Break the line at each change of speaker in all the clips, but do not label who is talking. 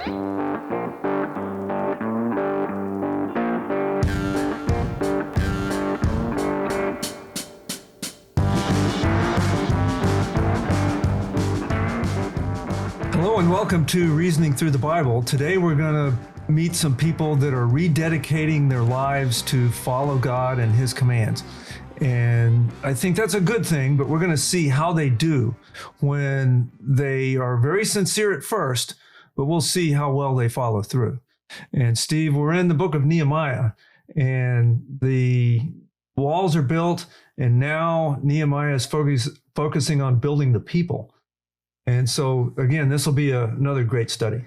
Hello and welcome to Reasoning Through the Bible. Today we're going to meet some people that are rededicating their lives to follow God and His commands. And I think that's a good thing, but we're going to see how they do when they are very sincere at first, but we'll see how well they follow through. And Steve, we're in the book of Nehemiah, and the walls are built, and now Nehemiah is focusing on building the people. And so, again, this will be another great study.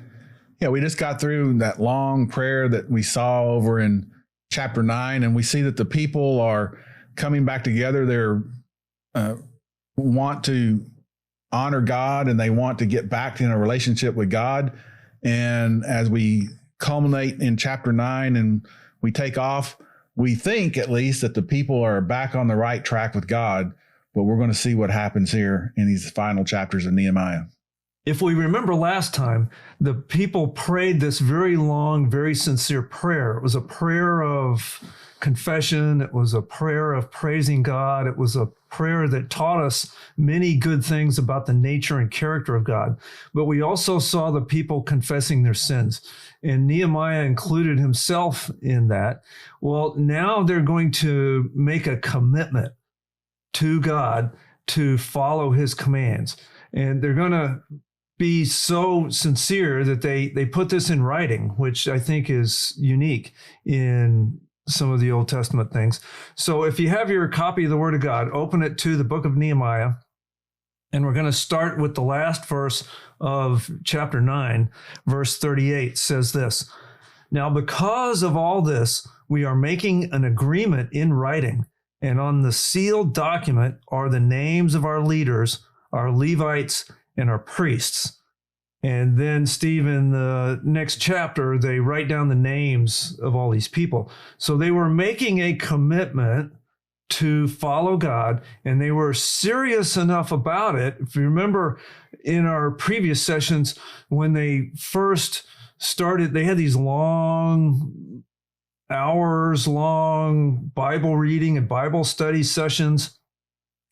Yeah, we just got through that long prayer that we saw over in chapter 9, and we see that the people are coming back together. They're want to honor God, and they want to get back in a relationship with God. And as we culminate in chapter 9 and we take off, we think at least that the people are back on the right track with God. But we're going to see what happens here in these final chapters of Nehemiah.
If we remember last time, the people prayed this very long, very sincere prayer. It was a prayer of confession. It was a prayer of praising God. It was a prayer that taught us many good things about the nature and character of God. But we also saw the people confessing their sins. And Nehemiah included himself in that. Well, now they're going to make a commitment to God to follow His commands. And they're going to be so sincere that they put this in writing, which I think is unique in some of the Old Testament things. So if you have your copy of the Word of God, open it to the book of Nehemiah. And we're going to start with the last verse of chapter 9, verse 38 says this: "Now because of all this, we are making an agreement in writing, and on the sealed document are the names of our leaders, our Levites, and our priests." And then, Steve, in the next chapter, they write down the names of all these people. So they were making a commitment to follow God, and they were serious enough about it. If you remember in our previous sessions, when they first started, they had these long hours-long Bible reading and Bible study sessions,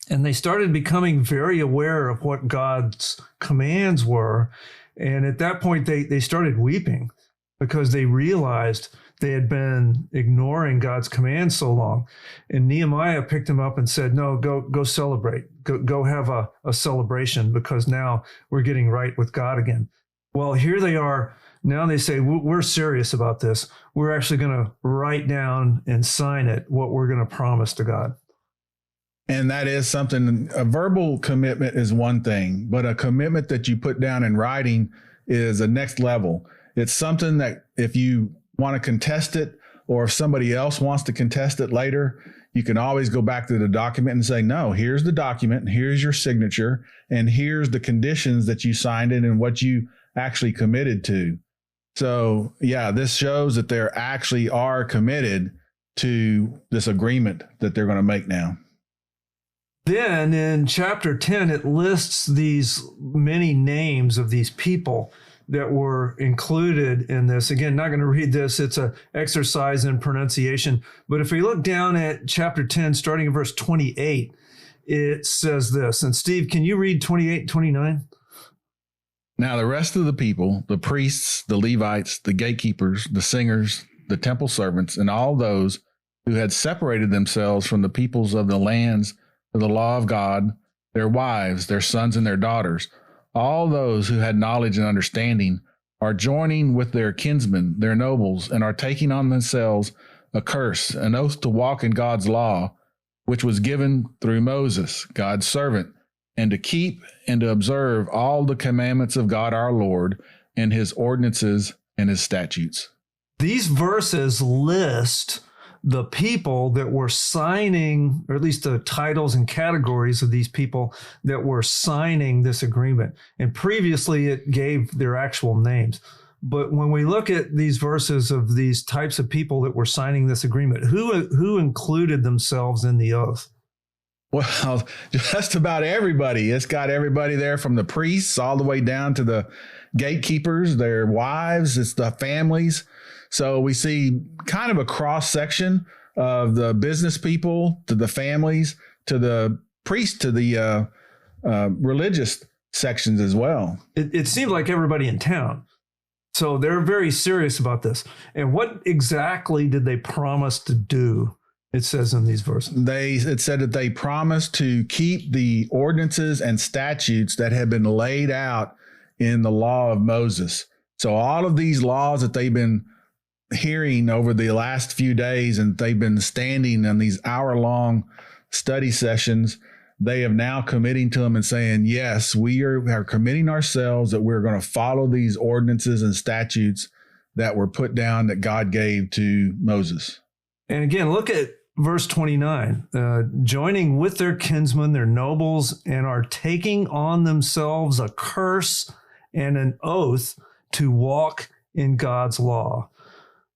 and they started becoming very aware of what God's commands were. And at that point, they started weeping because they realized they had been ignoring God's commands so long. And Nehemiah picked them up and said, "No, go celebrate. Go have a celebration, because now we're getting right with God again." Well, here they are. Now they say, we're serious about this. We're actually going to write down and sign it, what we're going to promise to God.
And that is something, a verbal commitment is one thing, but a commitment that you put down in writing is a next level. It's something that if you want to contest it, or if somebody else wants to contest it later, you can always go back to the document and say, no, here's the document, here's your signature, and here's the conditions that you signed it and what you actually committed to. So, yeah, this shows that they actually are committed to this agreement that they're going to make now.
Then in chapter 10, it lists these many names of these people that were included in this. Again, not going to read this. It's an exercise in pronunciation. But if we look down at chapter 10, starting in verse 28, it says this. And Steve, can you read 28 and 29?
"Now the rest of the people, the priests, the Levites, the gatekeepers, the singers, the temple servants, and all those who had separated themselves from the peoples of the lands of the law of God, their wives, their sons, and their daughters, all those who had knowledge and understanding, are joining with their kinsmen, their nobles, and are taking on themselves a curse, an oath to walk in God's law, which was given through Moses, God's servant, and to keep and to observe all the commandments of God our Lord, and His ordinances and His statutes."
These verses list the people that were signing, or at least the titles and categories of these people that were signing this agreement. And previously it gave their actual names. But when we look at these verses of these types of people that were signing this agreement, who included themselves in the oath?
Well, just about everybody. It's got everybody there from the priests all the way down to the gatekeepers, their wives, it's the families. So we see kind of a cross section of the business people to the families to the priests to the religious sections as well.
It seemed like everybody in town. So they're very serious about this. And what exactly did they promise to do? It says in these verses.
It said that they promised to keep the ordinances and statutes that had been laid out in the law of Moses. So all of these laws that they've been hearing over the last few days, and they've been standing on these hour-long study sessions, they have now committing to them and saying, yes, we are committing ourselves that we're going to follow these ordinances and statutes that were put down that God gave to Moses.
And again, look at verse 29, joining with their kinsmen, their nobles, and are taking on themselves a curse and an oath to walk in God's law.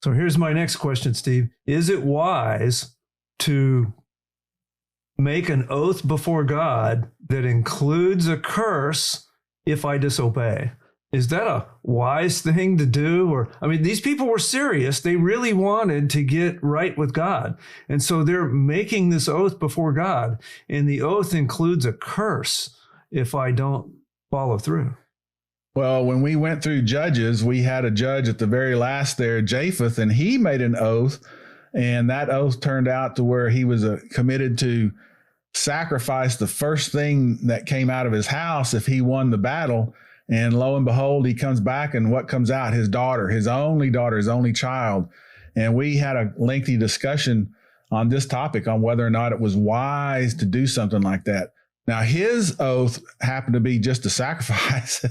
So here's my next question, Steve. Is it wise to make an oath before God that includes a curse if I disobey? Is that a wise thing to do? Or, I mean, these people were serious. They really wanted to get right with God. And so they're making this oath before God. And the oath includes a curse if I don't follow through.
Well, when we went through Judges, we had a judge at the very last there, Japheth, and he made an oath. And that oath turned out to where he was committed to sacrifice the first thing that came out of his house if he won the battle. And lo and behold, he comes back, and what comes out? His daughter, his only child. And we had a lengthy discussion on this topic on whether or not it was wise to do something like that. Now, his oath happened to be just a sacrifice.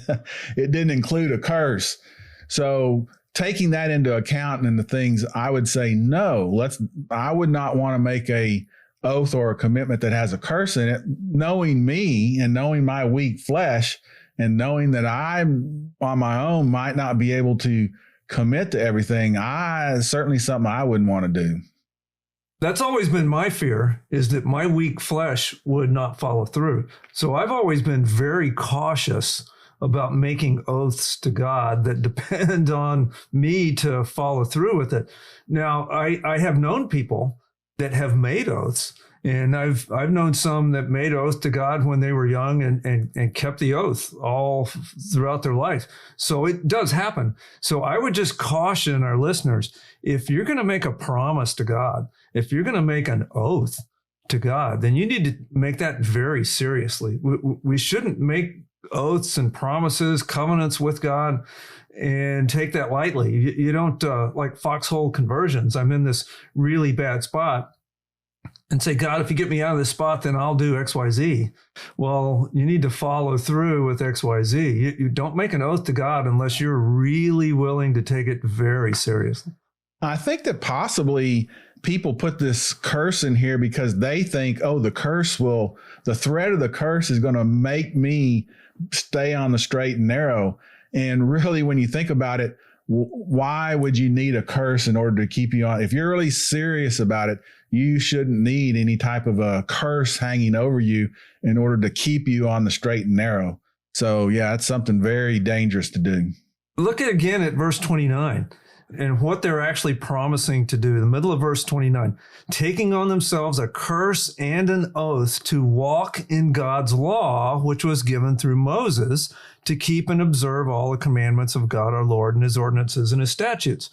It didn't include a curse. So taking that into account and the things, I would say, no, I would not want to make a oath or a commitment that has a curse in it, knowing me and knowing my weak flesh, and knowing that I'm on my own might not be able to commit to everything. Certainly something I wouldn't want to do.
That's always been my fear, is that my weak flesh would not follow through. So I've always been very cautious about making oaths to God that depend on me to follow through with it. Now, I have known people that have made oaths, and I've known some that made oath to God when they were young and kept the oath all throughout their life. So it does happen. So I would just caution our listeners, if you're going to make a promise to God, if you're going to make an oath to God, then you need to make that very seriously. We shouldn't make oaths and promises, covenants with God, and take that lightly. You don't like foxhole conversions. I'm in this really bad spot, and say, God, if you get me out of this spot, then I'll do X, Y, Z. Well, you need to follow through with X, Y, Z. You don't make an oath to God unless you're really willing to take it very seriously.
I think that possibly people put this curse in here because they think, oh, the threat of the curse is going to make me stay on the straight and narrow. And really, when you think about it, why would you need a curse in order to keep you on? If you're really serious about it, you shouldn't need any type of a curse hanging over you in order to keep you on the straight and narrow. So yeah, it's something very dangerous to do.
Look again at verse 29 and what they're actually promising to do. The middle of verse 29, taking on themselves a curse and an oath to walk in God's law, which was given through Moses, to keep and observe all the commandments of God our Lord and his ordinances and his statutes.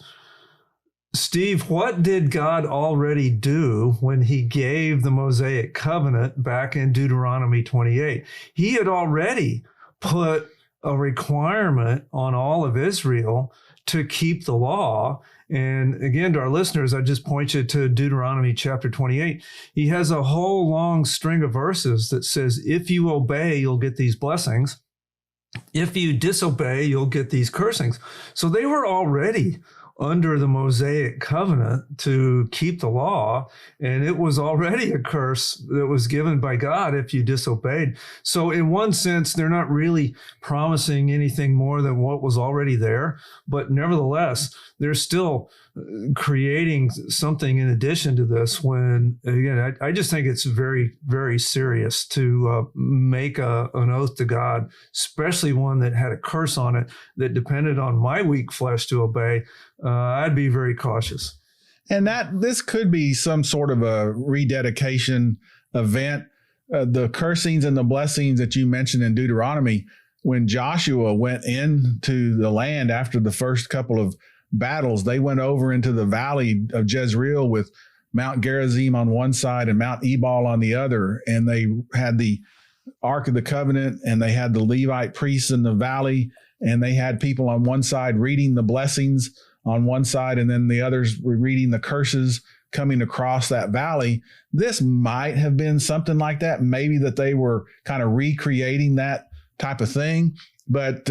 Steve, what did God already do when he gave the Mosaic covenant back in Deuteronomy 28? He had already put a requirement on all of Israel to keep the law. And again, to our listeners, I just point you to Deuteronomy chapter 28. He has a whole long string of verses that says, if you obey, you'll get these blessings. If you disobey, you'll get these cursings. So they were already under the Mosaic covenant to keep the law, and it was already a curse that was given by God if you disobeyed. So in one sense, they're not really promising anything more than what was already there, but nevertheless, they're still creating something in addition to this. When again, I just think it's very, very serious to make an oath to God, especially one that had a curse on it that depended on my weak flesh to obey. I'd be very cautious.
And this could be some sort of a rededication event. The cursings and the blessings that you mentioned in Deuteronomy, when Joshua went into the land after the first couple of battles, they went over into the valley of Jezreel with Mount Gerizim on one side and Mount Ebal on the other. And they had the Ark of the Covenant, and they had the Levite priests in the valley, and they had people on one side reading the blessings on one side, and then the others were reading the curses coming across that valley. This might have been something like that. Maybe that they were kind of recreating that type of thing. But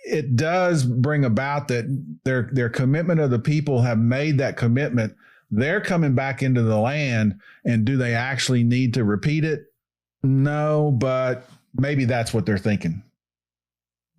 it does bring about that their commitment of the people have made that commitment. They're coming back into the land, and do they actually need to repeat it? No, but maybe that's what they're thinking.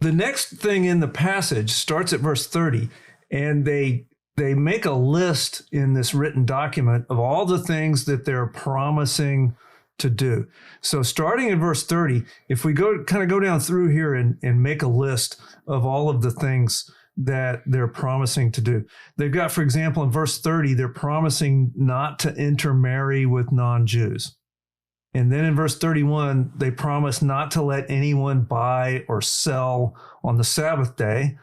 The next thing in the passage starts at verse 30, and they make a list in this written document of all the things that they're promising to do. So starting in verse 30, if we go down through here and make a list of all of the things that they're promising to do. They've got, for example, in verse 30, they're promising not to intermarry with non-Jews. And then in verse 31, they promise not to let anyone buy or sell on the Sabbath day,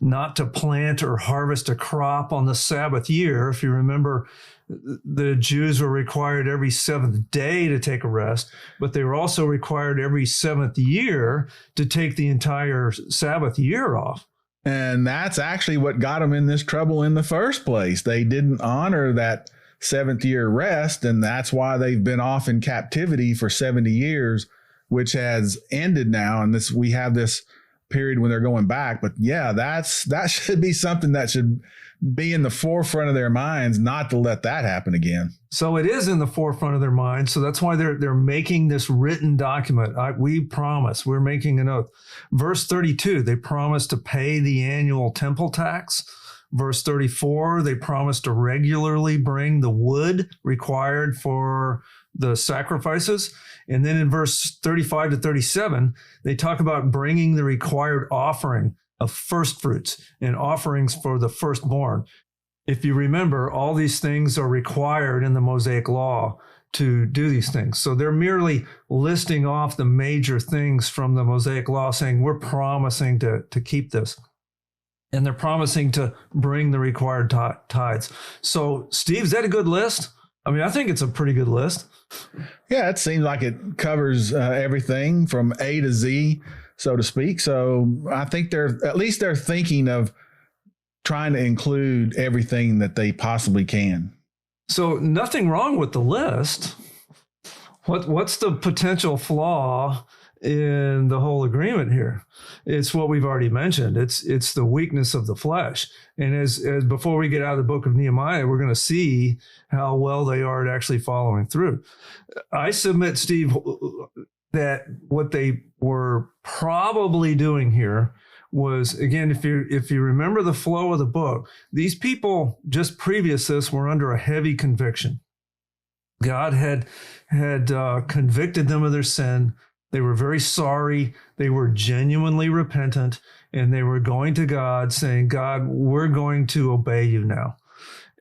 not to plant or harvest a crop on the Sabbath year. If you remember, the Jews were required every seventh day to take a rest, but they were also required every seventh year to take the entire Sabbath year off.
And that's actually what got them in this trouble in the first place. They didn't honor that seventh year rest, and that's why they've been off in captivity for 70 years, which has ended now. And we have this period when they're going back. But yeah, that should be something that should be in the forefront of their minds, not to let that happen again.
So it is in the forefront of their minds. So that's why they're making this written document. We promise, we're making an oath. Verse 32, they promise to pay the annual temple tax. Verse 34, they promise to regularly bring the wood required for the sacrifices. And then in verse 35 to 37, they talk about bringing the required offering of first fruits and offerings for the firstborn. If you remember, all these things are required in the Mosaic law to do these things. So they're merely listing off the major things from the Mosaic law, saying we're promising to keep this. And they're promising to bring the required tithes. So, Steve, is that a good list? I mean, I think it's a pretty good list.
Yeah, it seems like it covers everything from A to Z, so to speak. So I think they're thinking of trying to include everything that they possibly can.
So nothing wrong with the list. What's the potential flaw in the whole agreement here? It's what we've already mentioned. It's the weakness of the flesh. And as before we get out of the book of Nehemiah, we're going to see how well they are at actually following through. I submit, Steve, that what they were probably doing here was, again, if you remember the flow of the book, these people just previous to this were under a heavy conviction. God had convicted them of their sin. They were very sorry. They were genuinely repentant, and they were going to God saying, God, we're going to obey you now.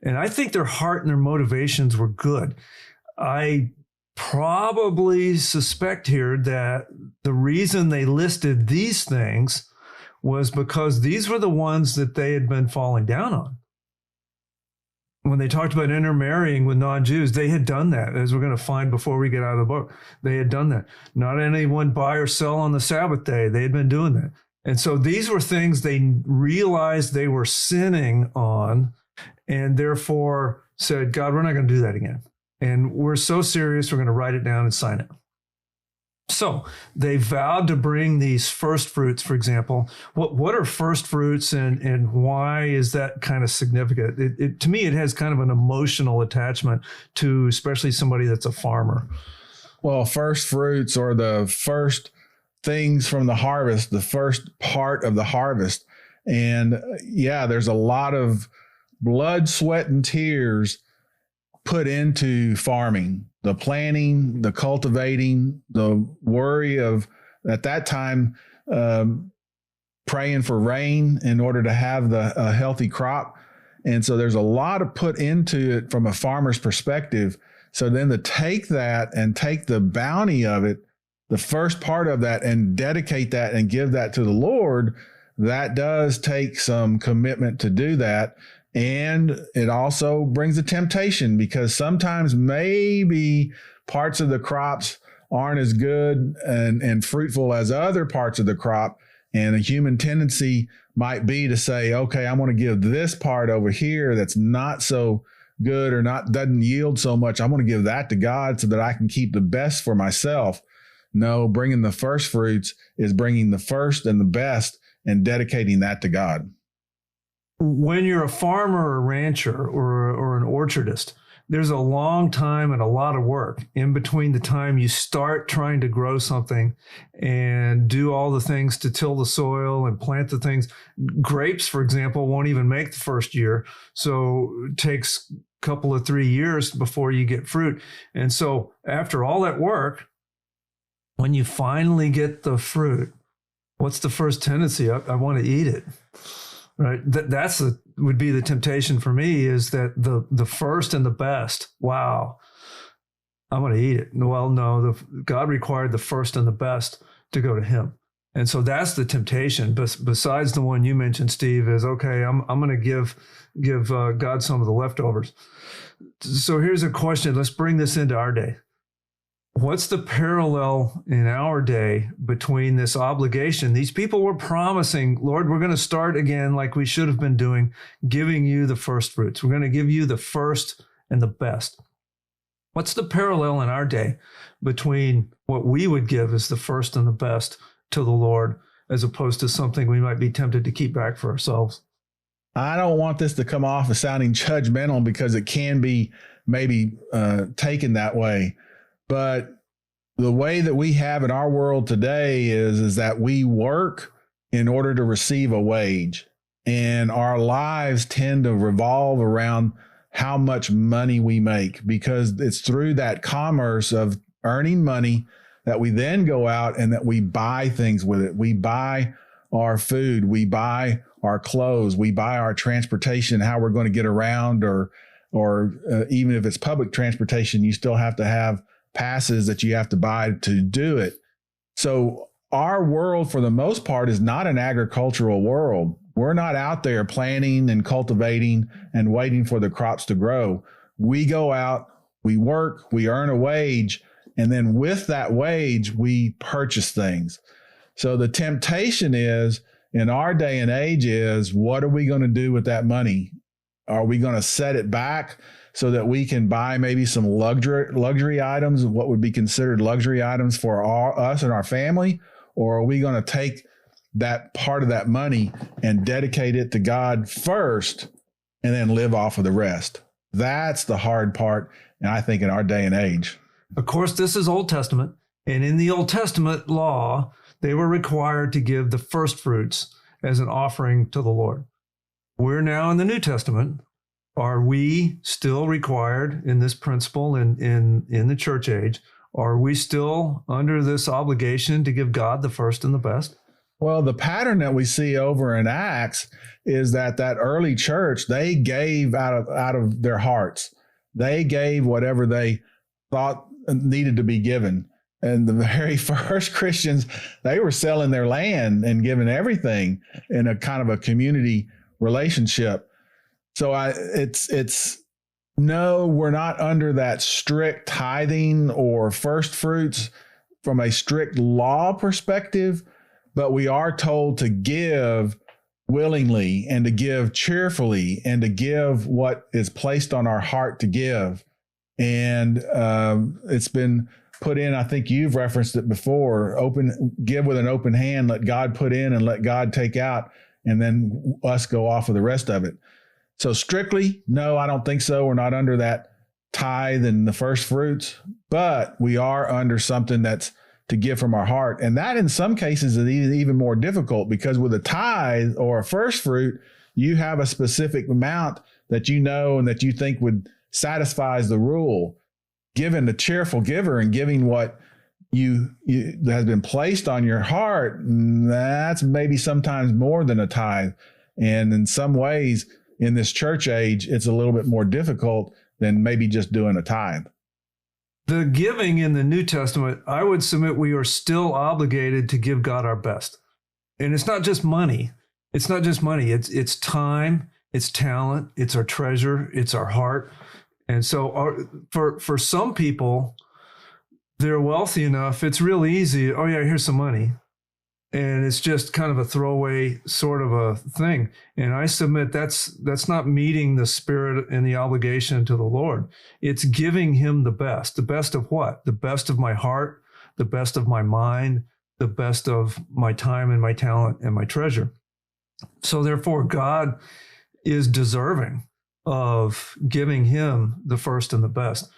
And I think their heart and their motivations were good. I probably suspect here that the reason they listed these things was because these were the ones that they had been falling down on. When they talked about intermarrying with non-Jews, they had done that, as we're going to find before we get out of the book. They had done that. Not anyone buy or sell on the Sabbath day. They had been doing that. And so these were things they realized they were sinning on, and therefore said, God, we're not going to do that again. And we're so serious, we're going to write it down and sign it. So they vowed to bring these first fruits, for example. What are first fruits, and why is that kind of significant? To me, it has kind of an emotional attachment to especially somebody that's a farmer.
Well, first fruits are the first things from the harvest, the first part of the harvest. And yeah, there's a lot of blood, sweat, and tears put into farming, the planting, the cultivating, the worry of at that time praying for rain in order to have a healthy crop. And so there's a lot of put into it from a farmer's perspective. So then to take that and take the bounty of it, the first part of that, and dedicate that and give that to the Lord, that does take some commitment to do that. And it also brings a temptation, because sometimes maybe parts of the crops aren't as good and fruitful as other parts of the crop. And a human tendency might be to say, okay, I want to give this part over here that's not so good or doesn't yield so much. I want to give that to God so that I can keep the best for myself. No, bringing the first fruits is bringing the first and the best and dedicating that to God.
When you're a farmer or a rancher or an orchardist, there's a long time and a lot of work in between the time you start trying to grow something and do all the things to till the soil and plant the things. Grapes, for example, won't even make the first year. So it takes a couple of 3 years before you get fruit. And so after all that work, when you finally get the fruit, what's the first tendency? I want to eat it. Right. Would be the temptation for me, is that the first and the best. Wow, I'm going to eat it. Well, no, God required the first and the best to go to Him, and so that's the temptation. Besides the one you mentioned, Steve, is okay. I'm going to give God some of the leftovers. So here's a question. Let's bring this into our day. What's the parallel in our day between this obligation? These people were promising, Lord, we're going to start again like we should have been doing, giving you the first fruits. We're going to give you the first and the best. What's the parallel in our day between what we would give as the first and the best to the Lord, as opposed to something we might be tempted to keep back for ourselves?
I don't want this to come off as sounding judgmental, because it can be maybe taken that way. But the way that we have in our world today is that we work in order to receive a wage, and our lives tend to revolve around how much money we make, because it's through that commerce of earning money that we then go out and that we buy things with it. We buy our food, we buy our clothes, we buy our transportation, how we're going to get around, or even if it's public transportation, you still have to have passes that you have to buy to do it. So our world, for the most part, is not an agricultural world. We're not out there planting and cultivating and waiting for the crops to grow. We go out, we work, we earn a wage, and then with that wage, we purchase things. So the temptation is, in our day and age, is what are we going to do with that money? Are we going to set it back so that we can buy maybe some luxury items, what would be considered luxury items for us and our family? Or are we going to take that part of that money and dedicate it to God first and then live off of the rest? That's the hard part, and I think in our day and age.
Of course, this is Old Testament. And in the Old Testament law, they were required to give the first fruits as an offering to the Lord. We're now in the New Testament. Are we still required in this principle in the church age? Are we still under this obligation to give God the first and the best?
Well, the pattern that we see over in Acts is that early church, they gave out of their hearts. They gave whatever they thought needed to be given. And the very first Christians, they were selling their land and giving everything in a kind of a community relationship. So no, we're not under that strict tithing or first fruits from a strict law perspective, but we are told to give willingly and to give cheerfully and to give what is placed on our heart to give. And it's been put in, I think you've referenced it before, give with an open hand, let God put in and let God take out, and then us go off with the rest of it. So strictly, no, I don't think so. We're not under that tithe and the first fruits, but we are under something that's to give from our heart. And that in some cases is even more difficult, because with a tithe or a first fruit, you have a specific amount that you know and that you think would satisfies the rule. Giving a cheerful giver and giving what you that has been placed on your heart, that's maybe sometimes more than a tithe. And in some ways, in this church age, it's a little bit more difficult than maybe just doing a tithe.
The giving in the New Testament, I would submit we are still obligated to give God our best. And it's not just money. It's not just money. It's time, it's talent, it's our treasure, it's our heart. And so for some people, they're wealthy enough, it's real easy. Oh yeah, here's some money. And it's just kind of a throwaway sort of a thing. And I submit that's not meeting the spirit and the obligation to the Lord. It's giving him the best. The best of what? The best of my heart, the best of my mind, the best of my time and my talent and my treasure. So therefore, God is deserving of giving him the first and the best.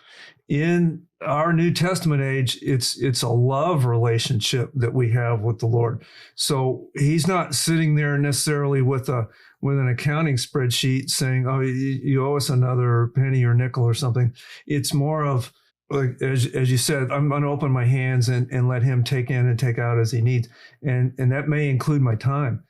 In our New Testament age, it's a love relationship that we have with the Lord. So he's not sitting there necessarily with an accounting spreadsheet saying, oh, you owe us another penny or nickel or something. It's more of, like, as you said, I'm going to open my hands and let him take in and take out as he needs. And that may include my time.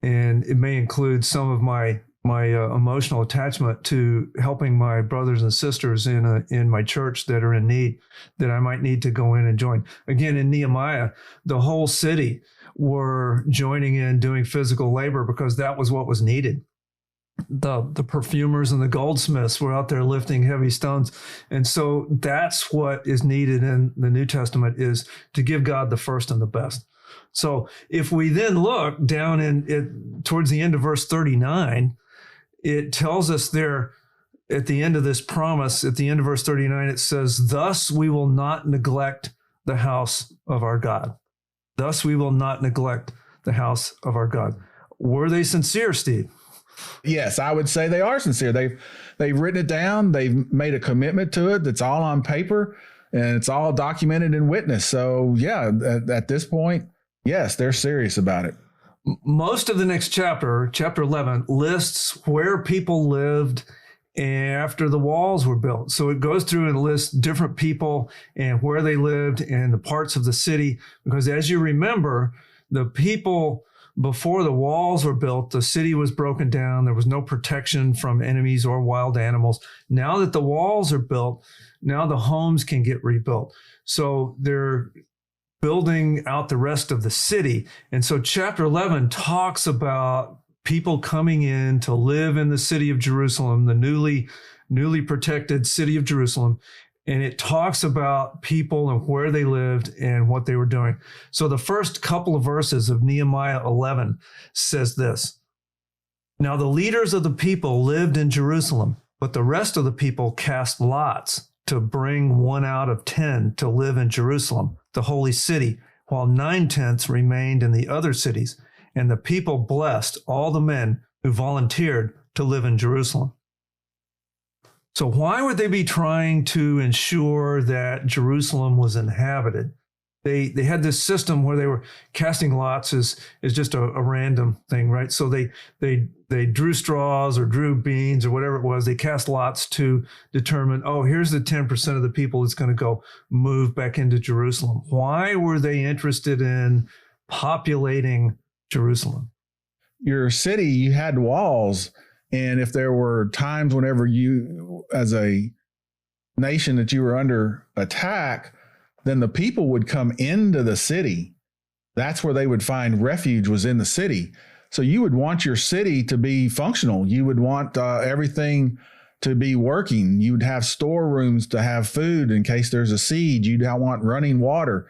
And it may include some of my emotional attachment to helping my brothers and sisters in my church that are in need, that I might need to go in and join. Again, in Nehemiah, the whole city were joining in doing physical labor because that was what was needed. The perfumers and the goldsmiths were out there lifting heavy stones. And so that's what is needed in the New Testament, is to give God the first and the best. So if we then look down towards the end of verse 39, it tells us there at the end of this promise, at the end of verse 39, it says, thus we will not neglect the house of our God. Thus we will not neglect the house of our God. Were they sincere, Steve?
Yes, I would say they are sincere. They've written it down. They've made a commitment to it. That's all on paper and it's all documented and witnessed. So yeah, at this point, yes, they're serious about it.
Most of the next chapter, chapter 11, lists where people lived after the walls were built. So it goes through and lists different people and where they lived and the parts of the city. Because as you remember, the people before the walls were built, the city was broken down. There was no protection from enemies or wild animals. Now that the walls are built, now the homes can get rebuilt. So they're building out the rest of the city. And so chapter 11 talks about people coming in to live in the city of Jerusalem, the newly protected city of Jerusalem. And it talks about people and where they lived and what they were doing. So the first couple of verses of Nehemiah 11 says this: now the leaders of the people lived in Jerusalem, but the rest of the people cast lots to bring 1 out of 10 to live in Jerusalem, the holy city, while 9/10 remained in the other cities. And the people blessed all the men who volunteered to live in Jerusalem. So why would they be trying to ensure that Jerusalem was inhabited? They had this system where they were casting lots is just a random thing, right? So they drew straws or drew beans or whatever it was. They cast lots to determine, oh, here's the 10% of the people that's going to go move back into Jerusalem. Why were they interested in populating Jerusalem?
Your city, you had walls. And if there were times whenever you, as a nation, that you were under attack, then the people would come into the city. That's where they would find refuge, was in the city. So you would want your city to be functional. You would want everything to be working. You would have storerooms to have food in case there's a siege. You'd want running water.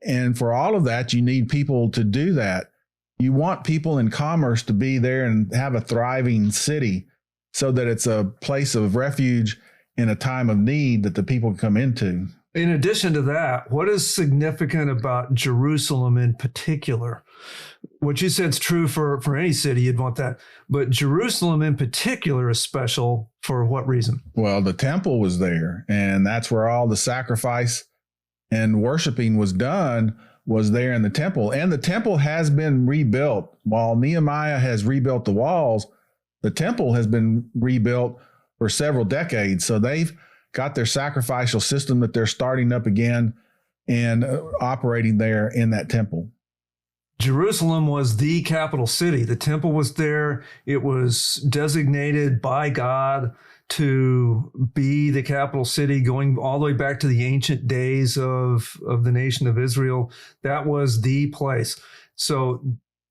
And for all of that, you need people to do that. You want people in commerce to be there and have a thriving city so that it's a place of refuge in a time of need that the people come into.
In addition to that, what is significant about Jerusalem in particular? What you said is true for any city, you'd want that. But Jerusalem in particular is special for what reason?
Well, the temple was there, and that's where all the sacrifice and worshiping was done, was there in the temple. And the temple has been rebuilt. While Nehemiah has rebuilt the walls, the temple has been rebuilt for several decades. So they've got their sacrificial system that they're starting up again and operating there in that temple.
Jerusalem was the capital city. The temple was there. It was designated by God to be the capital city, going all the way back to the ancient days of the nation of Israel. That was the place. So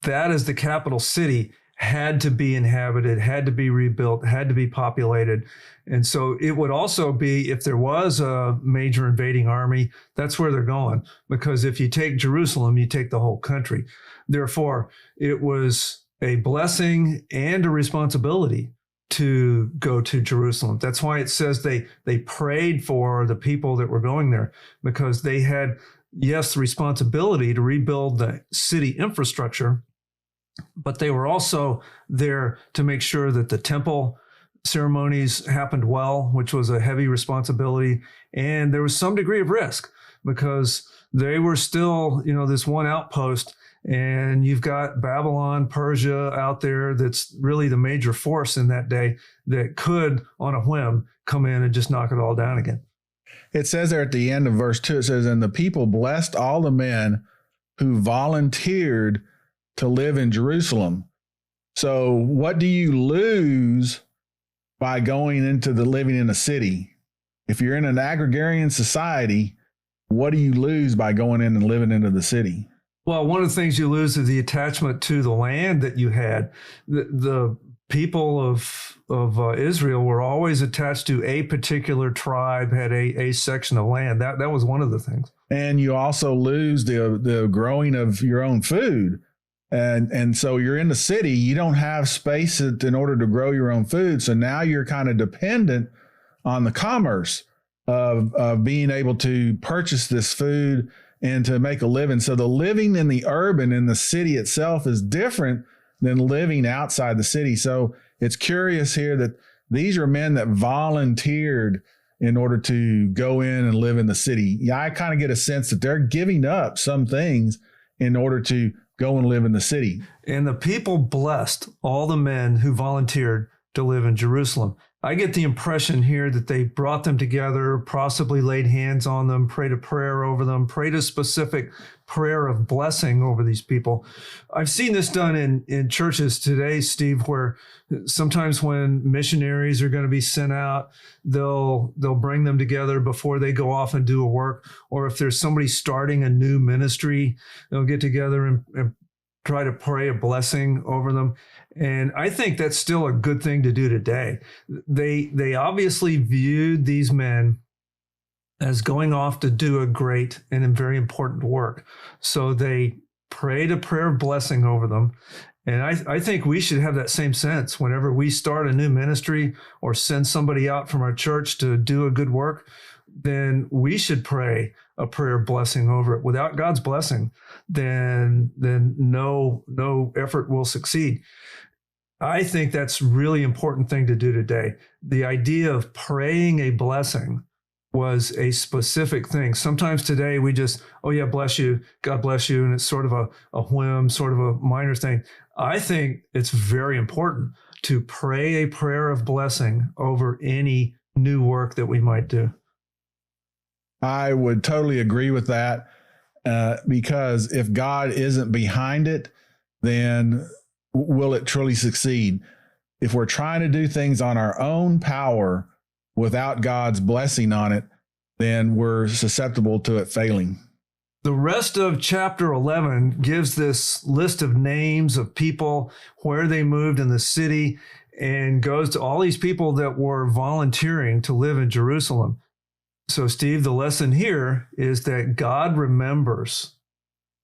that is the capital city, had to be inhabited, had to be rebuilt, had to be populated. And so it would also be, if there was a major invading army, that's where they're going. Because if you take Jerusalem, you take the whole country. Therefore, it was a blessing and a responsibility to go to Jerusalem. That's why it says they prayed for the people that were going there, because they had, yes, the responsibility to rebuild the city infrastructure, but they were also there to make sure that the temple ceremonies happened well, which was a heavy responsibility. And there was some degree of risk because they were still, this one outpost, and you've got Babylon, Persia out there that's really the major force in that day that could, on a whim, come in and just knock it all down again.
It says there at the end of verse 2, it says, "And the people blessed all the men who volunteered to live in Jerusalem." So what do you lose by going into the living in a city? If you're in an agrarian society, what do you lose by going in and living into the city?
Well, one of the things you lose is the attachment to the land that you had. The people of Israel were always attached to a particular tribe, had a section of land. That was one of the things.
And you also lose the growing of your own food. And so you're in the city, you don't have space in order to grow your own food. So now you're kind of dependent on the commerce of being able to purchase this food and to make a living. So the living in the urban, in the city itself, is different than living outside the city. So it's curious here that these are men that volunteered in order to go in and live in the city. Yeah, I kind of get a sense that they're giving up some things in order to go and live in the city.
And the people blessed all the men who volunteered to live in Jerusalem. I get the impression here that they brought them together, possibly laid hands on them, prayed a prayer over them, prayed a specific prayer of blessing over these people. I've seen this done in churches today, Steve, where sometimes when missionaries are going to be sent out, they'll bring them together before they go off and do a work. Or if there's somebody starting a new ministry, they'll get together and try to pray a blessing over them. And I think that's still a good thing to do today. They obviously viewed these men as going off to do a great and very important work. So they prayed a prayer of blessing over them. And I think we should have that same sense whenever we start a new ministry or send somebody out from our church to do a good work. Then we should pray a prayer of blessing over it. Without God's blessing, then no effort will succeed. I think that's really important thing to do today. The idea of praying a blessing was a specific thing. Sometimes today we just, oh yeah, bless you, God bless you, and it's sort of a whim, sort of a minor thing. I think it's very important to pray a prayer of blessing over any new work that we might do.
I would totally agree with that, because if God isn't behind it, then will it truly succeed? If we're trying to do things on our own power without God's blessing on it, then we're susceptible to it failing.
The rest of chapter 11 gives this list of names of people, where they moved in the city, and goes to all these people that were volunteering to live in Jerusalem. So, Steve, the lesson here is that God remembers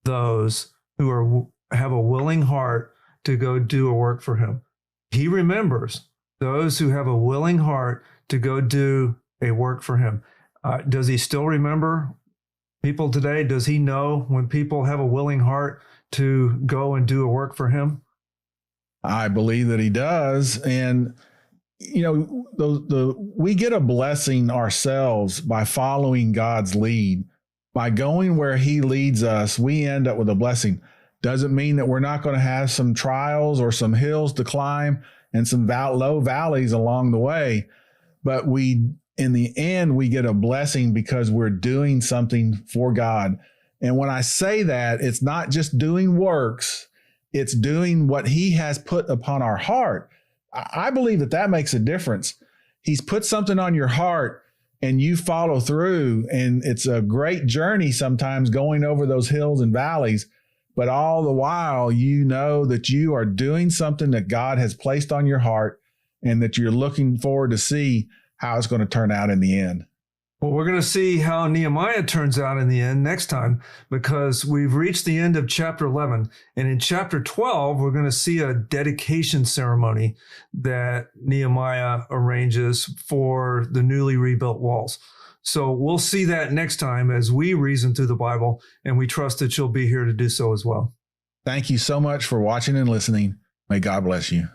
those who have a willing heart to go do a work for him. He remembers those who have a willing heart to go do a work for him. Does he still remember people today? Does he know when people have a willing heart to go and do a work for him?
I believe that he does. And, we get a blessing ourselves by following God's lead. By going where he leads us, we end up with a blessing. Doesn't mean that we're not going to have some trials or some hills to climb and some low valleys along the way. But in the end, we get a blessing because we're doing something for God. And when I say that, it's not just doing works, it's doing what he has put upon our heart. I believe that makes a difference. He's put something on your heart and you follow through. And it's a great journey sometimes going over those hills and valleys. But all the while, you know that you are doing something that God has placed on your heart and that you're looking forward to see how it's going to turn out in the end.
Well, we're going to see how Nehemiah turns out in the end next time, because we've reached the end of chapter 11. And in chapter 12, we're going to see a dedication ceremony that Nehemiah arranges for the newly rebuilt walls. So we'll see that next time as we reason through the Bible, and we trust that you'll be here to do so as well.
Thank you so much for watching and listening. May God bless you.